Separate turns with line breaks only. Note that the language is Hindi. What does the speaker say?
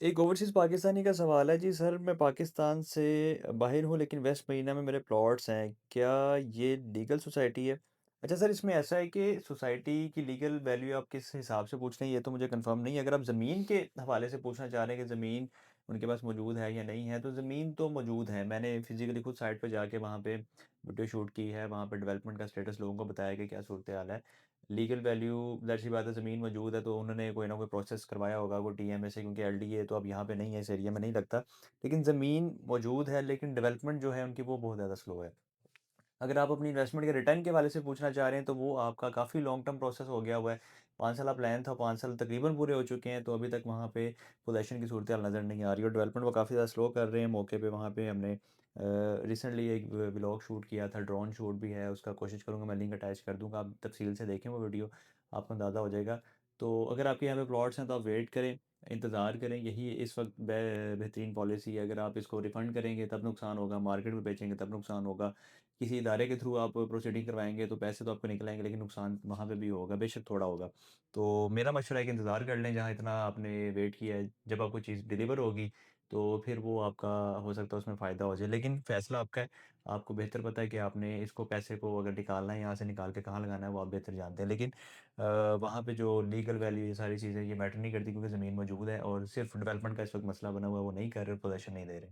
एक ओवरसीज़ पाकिस्तानी का सवाल है जी सर, मैं पाकिस्तान से बाहर हूँ लेकिन वेस्ट मदीना में मेरे प्लॉट्स हैं। क्या ये लीगल सोसाइटी है? अच्छा सर, इसमें ऐसा है कि सोसाइटी की लीगल वैल्यू आप किस हिसाब से पूछ रहे हैं ये तो मुझे कंफर्म नहीं है। अगर आप ज़मीन के हवाले से पूछना चाह रहे हैं कि ज़मीन उनके पास मौजूद है या नहीं है, तो ज़मीन तो मौजूद है। मैंने फिज़िकली खुद साइट पे जाके वहाँ पे वीडियो शूट की है, वहाँ पे डेवलपमेंट का स्टेटस लोगों को बताया कि क्या सूरत-ए-हाल है। लीगल वैल्यू ज़ाहिर-सी बात है, ज़मीन मौजूद है तो उन्होंने कोई ना कोई प्रोसेस करवाया होगा, कोई टीएमए से, क्योंकि एलडीए तो अब यहाँ पे नहीं है, इस एरिया में नहीं लगता। लेकिन ज़मीन मौजूद है, लेकिन डेवलपमेंट जो है उनकी वो बहुत ज़्यादा स्लो है। अगर आप अपनी इन्वेस्टमेंट के रिटर्न के हवाले से पूछना चाह रहे हैं, तो वो आपका काफ़ी लॉन्ग टर्म प्रोसेस हो गया हुआ है। 5 साल प्लान था, 5 साल तकरीबन पूरे हो चुके हैं, तो अभी तक वहाँ पे पोज़ीशन की सूरत-हाल नज़र नहीं आ रही और डेवलपमेंट वो काफ़ी ज़्यादा स्लो कर रहे हैं। मौके पे वहाँ पे हमने रिसेंटली एक व्लॉग शूट किया था, ड्रोन शूट भी है, उसका कोशिश करूँगा मैं लिंक अटैच कर दूँगा, आप तफ़सील से देखें वो वीडियो, आपको अंदाज़ा हो जाएगा। तो अगर आपके यहाँ पे प्लॉट्स हैं, तो आप वेट करें, इंतज़ार करें, यही इस वक़्त बेहतरीन पॉलिसी है। अगर आप इसको रिफ़ंड करेंगे तब नुकसान होगा, मार्केट में बेचेंगे तब नुकसान होगा। किसी इदारे के थ्रू आप प्रोसीडिंग करवाएँगे तो पैसे तो आपको निकल आएँगे, लेकिन नुकसान वहाँ पे भी होगा, बेशक थोड़ा होगा। तो मेरा मशवरा है कि इंतज़ार कर लें, जहाँ इतना आपने वेट किया है, जब आपको चीज़ डिलीवर होगी, तो फिर वो आपका हो सकता है उसमें फ़ायदा हो जाए। लेकिन फ़ैसला आपका है, आपको बेहतर पता है कि आपने इसको पैसे को अगर निकालना है, यहाँ से निकाल के कहाँ लगाना है, वो आप बेहतर जानते हैं। लेकिन वहाँ पे जो लीगल वैल्यू, ये सारी चीज़ें ये मैटर नहीं करती, क्योंकि ज़मीन मौजूद है और सिर्फ़ डेवलपमेंट का इस वक़्त मसला बना हुआ है, वो नहीं कर रहे, पोज़ीशन नहीं दे रहे।